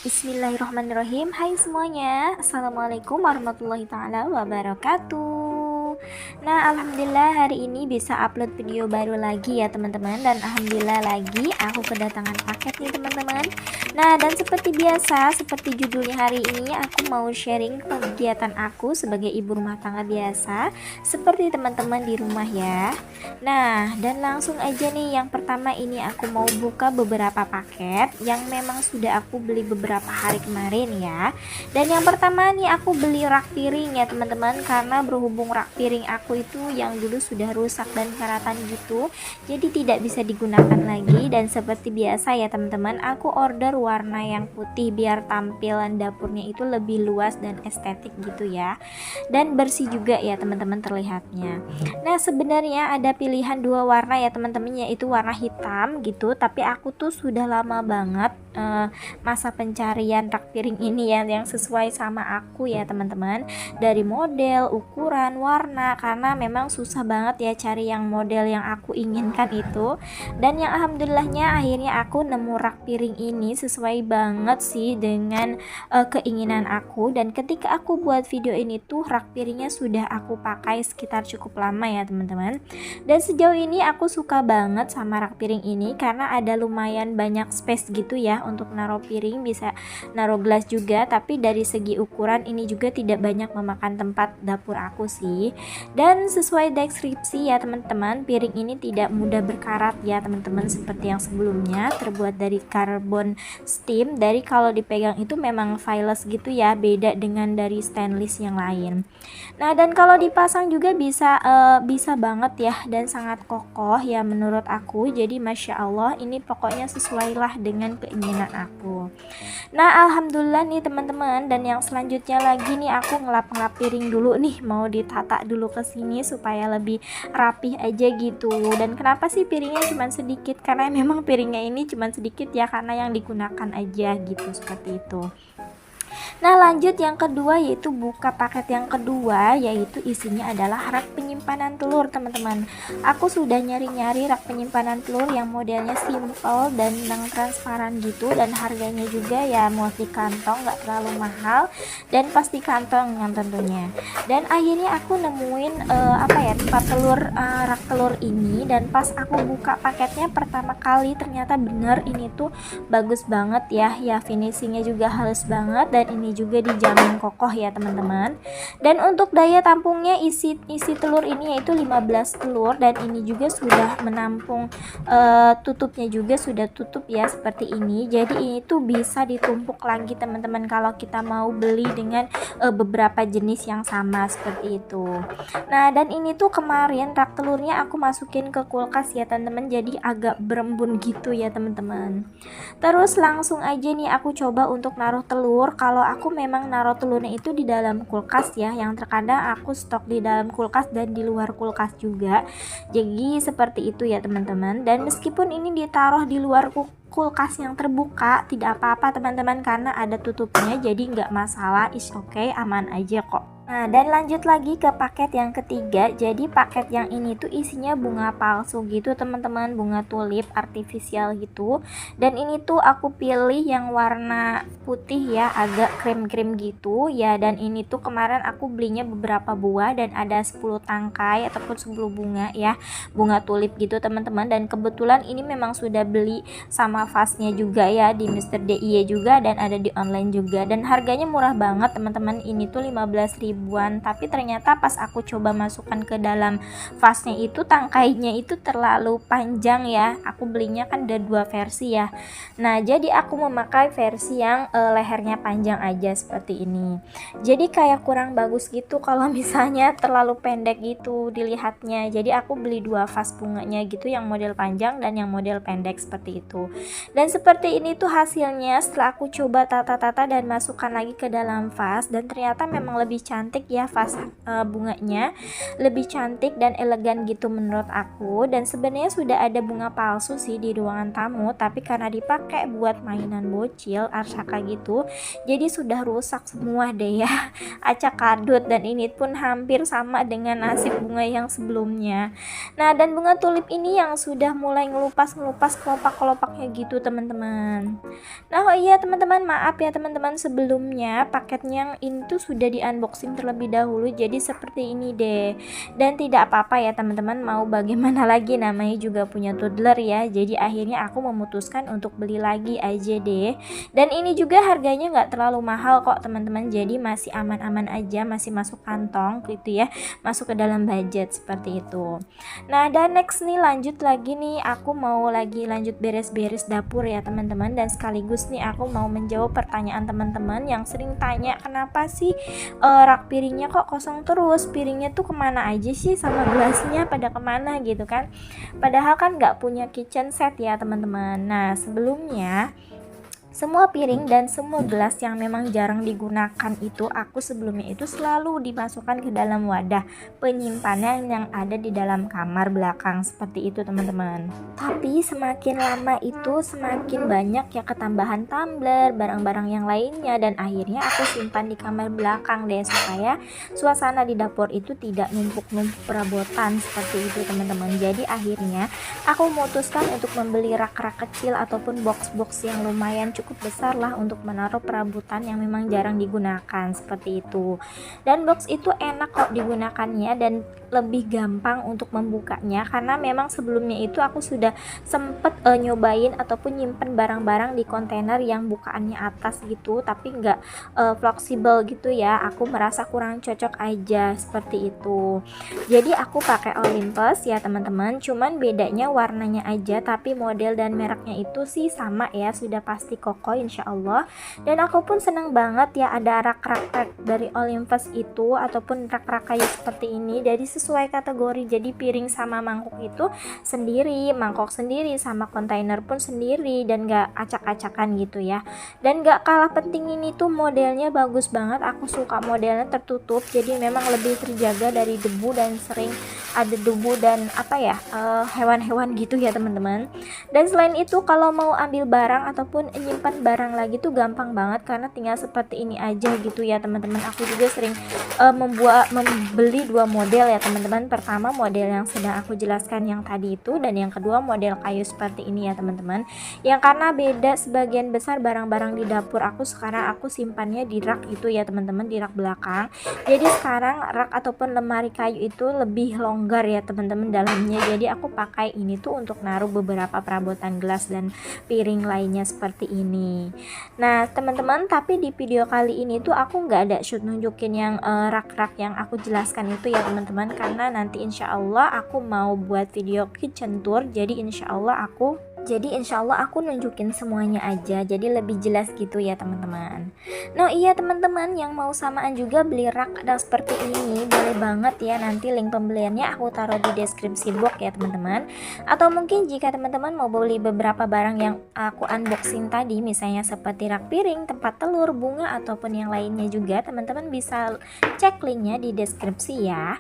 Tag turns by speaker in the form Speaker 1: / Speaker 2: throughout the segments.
Speaker 1: Bismillahirrahmanirrahim. Hai semuanya, Assalamualaikum warahmatullahi taala wabarakatuh. Nah, alhamdulillah hari ini bisa upload video baru lagi ya teman-teman. Dan alhamdulillah lagi aku kedatangan paket nih teman-teman. Nah, dan seperti biasa, seperti judulnya hari ini, aku mau sharing kegiatan aku sebagai ibu rumah tangga biasa, seperti teman-teman di rumah ya. Nah, dan langsung aja nih, yang pertama ini aku mau buka beberapa paket yang memang sudah aku beli beberapa hari kemarin ya. Dan yang pertama nih aku beli rak piring ya teman-teman, karena berhubung rak piring aku itu yang dulu sudah rusak dan karatan gitu, jadi tidak bisa digunakan lagi. Dan seperti biasa ya teman-teman, aku order warna yang putih biar tampilan dapurnya itu lebih luas dan estetik gitu ya, dan bersih juga ya teman-teman terlihatnya. Nah, sebenarnya ada pilihan dua warna ya teman-teman, yaitu warna hitam gitu, tapi aku tuh sudah lama banget masa pencarian rak piring ini ya, yang sesuai sama aku ya teman-teman, dari model, ukuran, warna, karena memang susah banget ya cari yang model yang aku inginkan itu. Dan yang alhamdulillahnya akhirnya aku nemu rak piring ini sesuai banget sih dengan keinginan aku. Dan ketika aku buat video ini tuh rak piringnya sudah aku pakai sekitar cukup lama ya teman-teman. Dan sejauh ini aku suka banget sama rak piring ini karena ada lumayan banyak space gitu ya untuk naruh piring, bisa naruh gelas juga. Tapi dari segi ukuran ini juga tidak banyak memakan tempat dapur aku sih. Dan sesuai deskripsi ya teman-teman, piring ini tidak mudah berkarat ya teman-teman, seperti yang sebelumnya, terbuat dari karbon steel. Dari kalau dipegang itu memang wireless gitu ya, beda dengan dari stainless yang lain. Nah, dan kalau dipasang juga bisa banget ya, dan sangat kokoh ya menurut aku. Jadi masya Allah, ini pokoknya sesuai lah dengan keinginan aku. Nah, alhamdulillah nih teman-teman. Dan yang selanjutnya lagi nih, aku ngelap-ngelap piring dulu nih, mau ditata dulu ke sini supaya lebih rapih aja gitu. Dan kenapa sih piringnya cuma sedikit? Karena memang piringnya ini cuma sedikit ya, karena yang digunakan aja gitu, seperti itu. Nah, lanjut yang kedua, yaitu buka paket yang kedua, yaitu isinya adalah rak penyimpanan telur teman-teman. Aku sudah nyari-nyari rak penyimpanan telur yang modelnya simple dan yang transparan gitu, dan harganya juga ya muat di kantong, nggak terlalu mahal dan pas di kantong yang tentunya. Dan akhirnya aku nemuin tempat telur, rak telur ini. Dan pas aku buka paketnya pertama kali, ternyata bener ini tuh bagus banget ya finishingnya juga halus banget, dan ini juga dijamin kokoh ya teman-teman. Dan untuk daya tampungnya, isi telur ini yaitu 15 telur, dan ini juga sudah menampung, tutupnya juga sudah tutup ya seperti ini. Jadi ini tuh bisa ditumpuk lagi teman-teman kalau kita mau beli dengan beberapa jenis yang sama seperti itu. Nah, dan ini tuh kemarin rak telurnya aku masukin ke kulkas ya teman-teman, jadi agak berembun gitu ya teman-teman. Terus langsung aja nih aku coba untuk naruh telur. Kalau aku memang naruh telurnya itu di dalam kulkas ya, yang terkadang aku stok di dalam kulkas dan di luar kulkas juga. Jadi seperti itu ya teman-teman. Dan meskipun ini ditaruh di luar kulkas yang terbuka, tidak apa-apa teman-teman, karena ada tutupnya, jadi nggak masalah, is okay, aman aja kok. Nah, dan lanjut lagi ke paket yang ketiga. Jadi paket yang ini tuh isinya bunga palsu gitu teman-teman, bunga tulip artifisial gitu. Dan ini tuh aku pilih yang warna putih ya, agak krim-krim gitu ya. Dan ini tuh kemarin aku belinya beberapa buah, dan ada 10 tangkai ataupun 10 bunga ya, bunga tulip gitu teman-teman. Dan kebetulan ini memang sudah beli sama vasnya juga ya, di Mr. DIY juga, dan ada di online juga. Dan harganya murah banget teman-teman, ini tuh 15 ribuan. Tapi ternyata pas aku coba masukkan ke dalam vasnya itu, tangkainya itu terlalu panjang ya. Aku belinya kan ada dua versi ya. Nah, jadi aku memakai versi yang lehernya panjang aja seperti ini. Jadi kayak kurang bagus gitu kalau misalnya terlalu pendek gitu dilihatnya. Jadi aku beli dua vas bunganya gitu, yang model panjang dan yang model pendek seperti itu. Dan seperti ini tuh hasilnya setelah aku coba tata-tata dan masukkan lagi ke dalam vas. Dan ternyata memang lebih cantik ya vas bunganya, lebih cantik dan elegan gitu menurut aku. Dan sebenarnya sudah ada bunga palsu sih di ruangan tamu, tapi karena dipakai buat mainan bocil arsaka gitu, jadi sudah rusak semua deh ya, acak kadut. Dan ini pun hampir sama dengan nasib bunga yang sebelumnya. Nah, dan bunga tulip ini yang sudah mulai ngelupas kelopak-kelopaknya begitu teman-teman. Nah oh iya teman-teman, maaf ya teman-teman, sebelumnya paketnya yang itu sudah di unboxing terlebih dahulu, jadi seperti ini deh. Dan tidak apa-apa ya teman-teman, mau bagaimana lagi, namanya juga punya toddler ya. Jadi akhirnya aku memutuskan untuk beli lagi aja deh. Dan ini juga harganya nggak terlalu mahal kok teman-teman, jadi masih aman-aman aja, masih masuk kantong gitu ya, masuk ke dalam budget seperti itu. Nah dan next nih, lanjut lagi nih, aku mau lagi lanjut beres-beres dapur ya teman-teman. Dan sekaligus nih aku mau menjawab pertanyaan teman-teman yang sering tanya, kenapa sih rak piringnya kok kosong terus, piringnya tuh kemana aja sih, sama gelasnya pada kemana gitu kan, padahal kan nggak punya kitchen set ya teman-teman. Nah sebelumnya semua piring dan semua gelas yang memang jarang digunakan itu aku sebelumnya itu selalu dimasukkan ke dalam wadah penyimpanan yang ada di dalam kamar belakang seperti itu teman-teman. Tapi semakin lama itu semakin banyak ya ketambahan tumbler, barang-barang yang lainnya, dan akhirnya aku simpan di kamar belakang deh, supaya suasana di dapur itu tidak numpuk-numpuk perabotan seperti itu teman-teman. Jadi akhirnya aku memutuskan untuk membeli rak-rak kecil ataupun box-box yang lumayan cukup besar lah untuk menaruh perabotan yang memang jarang digunakan seperti itu. Dan box itu enak kok digunakannya dan lebih gampang untuk membukanya, karena memang sebelumnya itu aku sudah sempet nyobain ataupun nyimpen barang-barang di kontainer yang bukaannya atas gitu, tapi nggak fleksibel gitu ya. Aku merasa kurang cocok aja seperti itu. Jadi aku pakai Olympus ya teman-teman, cuman bedanya warnanya aja, tapi model dan mereknya itu sih sama ya, sudah pasti kokoh insya Allah. Dan aku pun seneng banget ya ada rak-rak dari Olympus itu ataupun rak-rak kayu seperti ini, jadi sesuai kategori. Jadi piring sama mangkuk itu sendiri, mangkok sendiri, sama kontainer pun sendiri, dan gak acak-acakan gitu ya. Dan gak kalah penting ini tuh modelnya bagus banget, aku suka modelnya tertutup, jadi memang lebih terjaga dari debu dan sering ada debu dan apa ya, hewan-hewan gitu ya teman-teman. Dan selain itu kalau mau ambil barang ataupun menyimpan barang lagi tuh gampang banget, karena tinggal seperti ini aja gitu ya teman-teman. Aku juga sering membeli dua model ya teman-teman. Pertama model yang sedang aku jelaskan yang tadi itu, dan yang kedua model kayu seperti ini ya teman-teman. Yang karena beda sebagian besar barang-barang di dapur aku sekarang aku simpannya di rak itu ya teman-teman, di rak belakang. Jadi sekarang rak ataupun lemari kayu itu lebih longgar ya teman-teman dalamnya. Jadi aku pakai ini tuh untuk naruh beberapa perabotan gelas dan piring lainnya seperti ini. Nah teman-teman, tapi di video kali ini tuh aku nggak ada shoot nunjukin yang rak-rak yang aku jelaskan itu ya teman-teman, karena nanti insya Allah aku mau buat video kitchen tour. Jadi insya Allah aku nunjukin semuanya aja, jadi lebih jelas gitu ya teman-teman. Nah iya teman-teman, yang mau samaan juga beli rak dan seperti ini boleh banget ya, nanti link pembeliannya aku taruh di deskripsi box ya teman-teman. Atau mungkin jika teman-teman mau beli beberapa barang yang aku unboxing tadi, misalnya seperti rak piring, tempat telur, bunga, ataupun yang lainnya juga, teman-teman bisa cek linknya di deskripsi ya.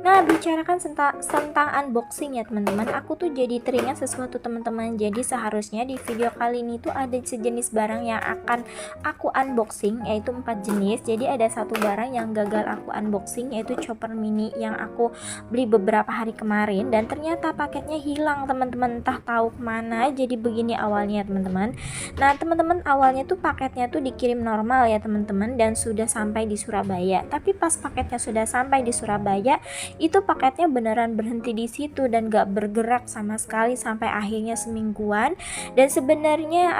Speaker 1: Nah bicarakan tentang unboxing ya teman-teman, aku tuh jadi teringat sesuatu teman-teman. Jadi seharusnya di video kali ini tuh ada sejenis barang yang akan aku unboxing, yaitu 4 jenis. Jadi ada satu barang yang gagal aku unboxing, yaitu chopper mini yang aku beli beberapa hari kemarin, dan ternyata paketnya hilang teman-teman, entah tahu kemana. Jadi begini awalnya teman-teman. Nah teman-teman, awalnya tuh paketnya tuh dikirim normal ya teman-teman, dan sudah sampai di Surabaya. Tapi pas paketnya sudah sampai di Surabaya, itu paketnya beneran berhenti di situ dan gak bergerak sama sekali sampai akhirnya semingguan. Dan sebenarnya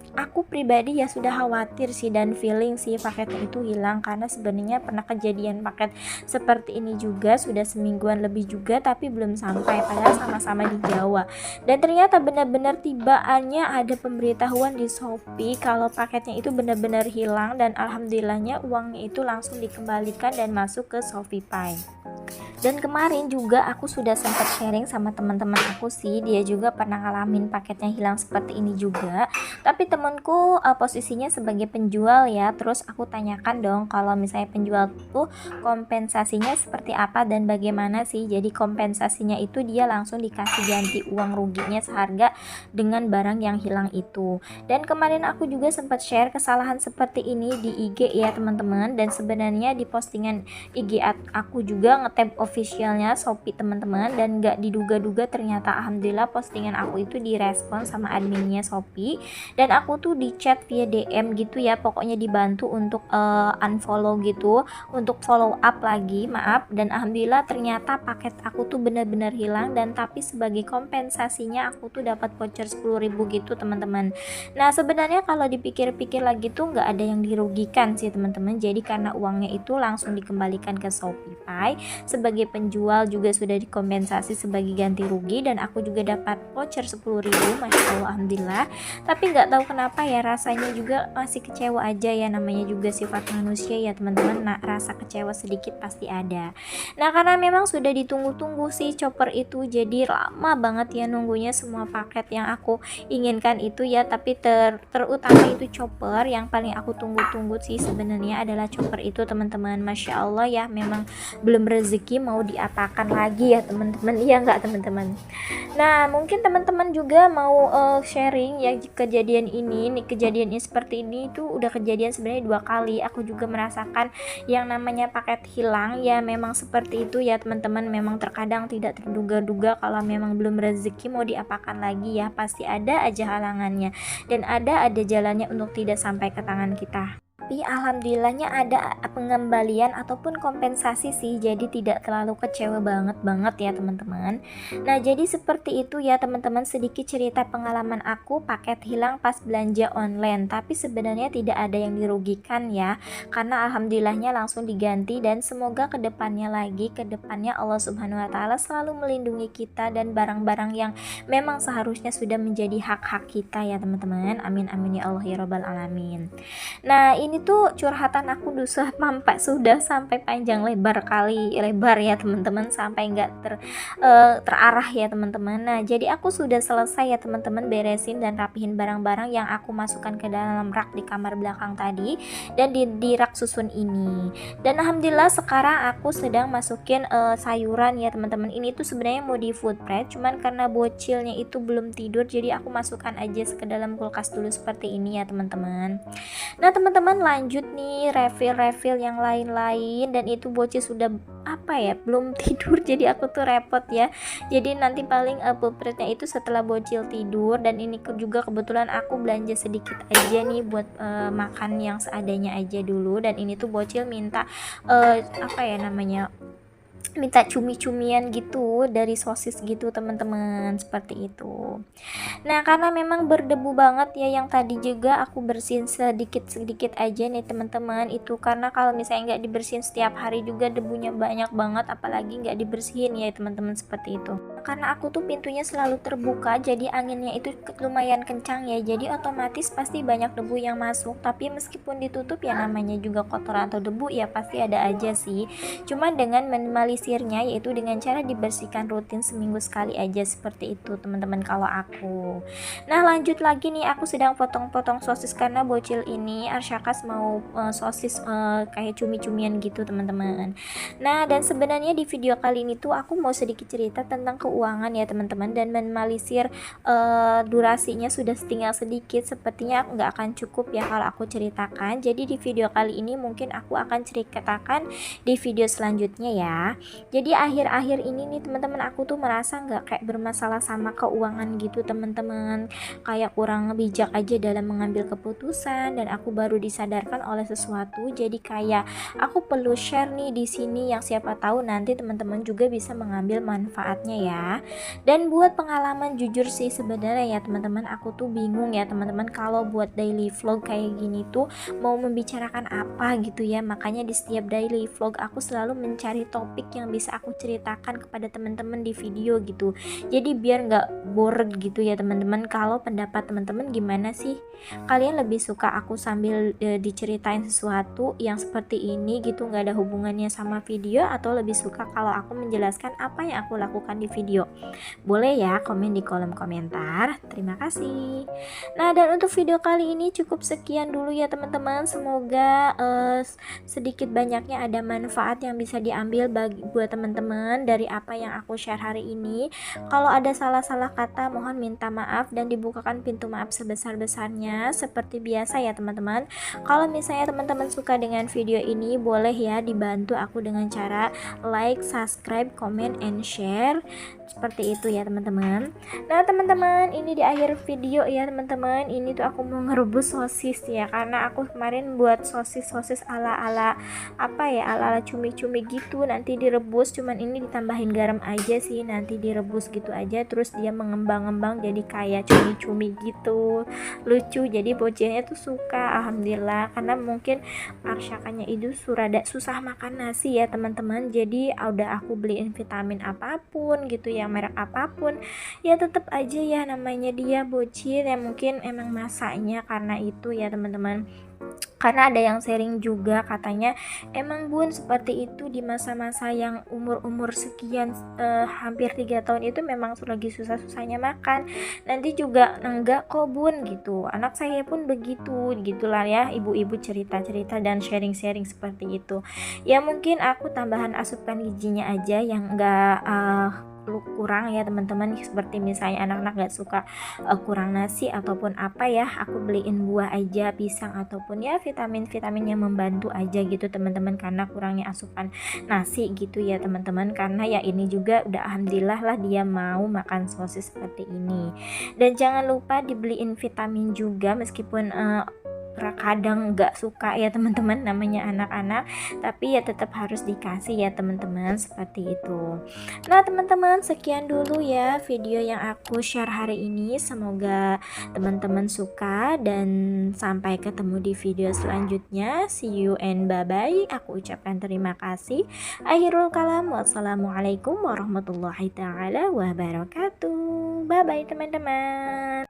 Speaker 1: aku pribadi ya sudah khawatir sih dan feeling sih paketnya itu hilang, karena sebenarnya pernah kejadian paket seperti ini juga, sudah semingguan lebih juga tapi belum sampai, padahal sama-sama di Jawa. Dan ternyata benar-benar tibaannya ada pemberitahuan di Shopee kalau paketnya itu benar-benar hilang, dan alhamdulillahnya uangnya itu langsung dikembalikan dan masuk ke ShopeePay. Dan kemarin juga aku sudah sempat sharing sama teman-teman aku sih, dia juga pernah ngalamin paketnya hilang seperti ini juga. Tapi temenku posisinya sebagai penjual ya, terus aku tanyakan dong kalau misalnya penjual tuh kompensasinya seperti apa dan bagaimana sih. Jadi kompensasinya itu dia langsung dikasih ganti uang ruginya seharga dengan barang yang hilang itu. Dan kemarin aku juga sempat share kesalahan seperti ini di IG ya teman-teman, dan sebenarnya di postingan IG aku juga nge-tag officialnya Shopee teman-teman, dan gak diduga-duga ternyata alhamdulillah postingan aku itu direspon sama adminnya Shopee, dan aku tuh di chat via DM gitu ya, pokoknya dibantu untuk unfollow gitu, untuk follow up lagi, maaf. Dan alhamdulillah ternyata paket aku tuh benar-benar hilang, dan tapi sebagai kompensasinya aku tuh dapat voucher 10.000 gitu teman-teman. Nah sebenarnya kalau dipikir-pikir lagi tuh nggak ada yang dirugikan sih teman-teman, jadi karena uangnya itu langsung dikembalikan ke Shopee, sebagai penjual juga sudah dikompensasi sebagai ganti rugi, dan aku juga dapat voucher 10.000, Masya Allah alhamdulillah. Tapi nggak tahu kenapa ya, rasanya juga masih kecewa aja ya, namanya juga sifat manusia ya teman-teman. Nah rasa kecewa sedikit pasti ada. Nah karena memang sudah ditunggu-tunggu sih chopper itu, jadi lama banget ya nunggunya semua paket yang aku inginkan itu ya, tapi terutama itu chopper yang paling aku tunggu-tunggu sih sebenarnya adalah chopper itu teman-teman. Masya Allah ya, memang belum rezeki mau diapakan lagi ya teman-teman, iya nggak teman-teman. Nah mungkin teman-teman juga mau sharing ya kejadian ini nih, kejadian ini seperti ini itu udah kejadian sebenarnya 2 kali. Aku juga merasakan yang namanya paket hilang ya, memang seperti itu ya teman-teman, memang terkadang tidak terduga-duga kalau memang belum rezeki mau diapakan lagi ya, pasti ada aja halangannya dan ada jalannya untuk tidak sampai ke tangan kita. Tapi alhamdulillahnya ada pengembalian ataupun kompensasi sih, jadi tidak terlalu kecewa banget ya teman-teman. Nah jadi seperti itu ya teman-teman, sedikit cerita pengalaman aku paket hilang pas belanja online, tapi sebenarnya tidak ada yang dirugikan ya, karena alhamdulillahnya langsung diganti, dan semoga kedepannya Allah Subhanahu wa Ta'ala selalu melindungi kita dan barang-barang yang memang seharusnya sudah menjadi hak-hak kita ya teman-teman. Amin amin ya Allah ya Rabbal alamin. Nah ini tuh curhatan aku sudah sampai panjang lebar ya teman-teman, sampai nggak terarah ya teman-teman. Nah jadi aku sudah selesai ya teman-teman beresin dan rapihin barang-barang yang aku masukkan ke dalam rak di kamar belakang tadi, dan di rak susun ini. Dan alhamdulillah sekarang aku sedang masukin sayuran ya teman-teman. Ini tuh sebenarnya mau di food prep, cuman karena bocilnya itu belum tidur, jadi aku masukkan aja ke dalam kulkas dulu seperti ini ya teman-teman. Nah teman-teman lanjut nih refill yang lain-lain, dan itu bocil sudah belum tidur, jadi aku tuh repot ya. Jadi nanti paling pulpritnya itu setelah bocil tidur, dan ini juga kebetulan aku belanja sedikit aja nih buat makan yang seadanya aja dulu. Dan ini tuh bocil minta minta cumi-cumian gitu dari sosis gitu teman-teman, seperti itu. Nah karena memang berdebu banget ya, yang tadi juga aku bersihin sedikit aja nih teman-teman, itu karena kalau misalnya nggak dibersihin setiap hari juga debunya banyak banget, apalagi nggak dibersihin ya teman-teman, seperti itu. Karena aku tuh pintunya selalu terbuka, jadi anginnya itu lumayan kencang ya, jadi otomatis pasti banyak debu yang masuk. Tapi meskipun ditutup ya namanya juga kotoran atau debu ya pasti ada aja sih, cuman dengan minimalisirnya yaitu dengan cara dibersihkan rutin seminggu sekali aja, seperti itu teman-teman kalau aku. Nah lanjut lagi nih, aku sedang potong-potong sosis karena bocil ini Arsyakas mau sosis kayak cumi-cumian gitu teman-teman. Nah dan sebenarnya di video kali ini tuh aku mau sedikit cerita tentang keuangan ya teman-teman, dan minimalisir durasinya sudah tinggal sedikit, sepertinya aku nggak akan cukup ya kalau aku ceritakan. Jadi di video kali ini mungkin aku akan ceritakan di video selanjutnya ya. Jadi akhir-akhir ini nih teman-teman, aku tuh merasa nggak kayak bermasalah sama keuangan gitu teman-teman, kayak kurang bijak aja dalam mengambil keputusan, dan aku baru disadarkan oleh sesuatu. Jadi kayak aku perlu share nih di sini, yang siapa tahu nanti teman-teman juga bisa mengambil manfaatnya ya. Dan buat pengalaman jujur sih sebenarnya ya teman-teman, aku tuh bingung ya teman-teman kalau buat daily vlog kayak gini tuh mau membicarakan apa gitu ya. Makanya di setiap daily vlog aku selalu mencari topik yang bisa aku ceritakan kepada teman-teman di video gitu, jadi biar nggak bored gitu ya teman-teman. Kalau pendapat teman-teman gimana sih, kalian lebih suka aku sambil diceritain sesuatu yang seperti ini gitu, nggak ada hubungannya sama video, atau lebih suka kalau aku menjelaskan apa yang aku lakukan di video video? Boleh ya komen di kolom komentar. Terima kasih. Nah, dan untuk video kali ini cukup sekian dulu ya teman-teman. Semoga sedikit banyaknya ada manfaat yang bisa diambil buat teman-teman dari apa yang aku share hari ini. Kalau ada salah-salah kata mohon minta maaf dan dibukakan pintu maaf sebesar-besarnya seperti biasa ya teman-teman. Kalau misalnya teman-teman suka dengan video ini, boleh ya dibantu aku dengan cara like, subscribe, comment, and share. Seperti itu ya teman-teman. Nah teman-teman, ini di akhir video ya teman-teman, ini tuh aku mau ngerebus sosis ya, karena aku kemarin buat sosis ala-ala apa ya, ala-ala cumi-cumi gitu, nanti direbus, cuman ini ditambahin garam aja sih, nanti direbus gitu aja, terus dia mengembang-ngembang jadi kayak cumi-cumi gitu, lucu. Jadi bocilnya tuh suka, alhamdulillah, karena mungkin Arsyakannya itu surada susah makan nasi ya teman-teman. Jadi udah aku beliin vitamin apapun gitu ya, merek apapun ya, tetap aja ya namanya dia bocil ya, mungkin emang masanya karena itu ya teman-teman. Karena ada yang sharing juga katanya emang bun seperti itu di masa-masa yang umur sekian, hampir 3 tahun itu memang lagi susah-susahnya makan, nanti juga enggak kok bun gitu, anak saya pun begitu gitulah ya, ibu-ibu cerita-cerita dan sharing-sharing seperti itu ya. Mungkin aku tambahan asupan gizinya aja yang enggak kurang ya teman-teman, seperti misalnya anak-anak gak suka kurang nasi ataupun apa ya, aku beliin buah aja, pisang ataupun ya vitamin-vitamin yang membantu aja gitu teman-teman, karena kurangnya asupan nasi gitu ya teman-teman. Karena ya ini juga udah alhamdulillah lah dia mau makan sosis seperti ini. Dan jangan lupa dibeliin vitamin juga, meskipun kadang nggak suka ya teman-teman, namanya anak-anak, tapi ya tetap harus dikasih ya teman-teman, seperti itu. Nah teman-teman, sekian dulu ya video yang aku share hari ini, semoga teman-teman suka dan sampai ketemu di video selanjutnya. See you and bye bye. Aku ucapkan terima kasih. Akhirul kalam, wassalamualaikum warahmatullahi taala wabarakatuh. Bye bye teman-teman.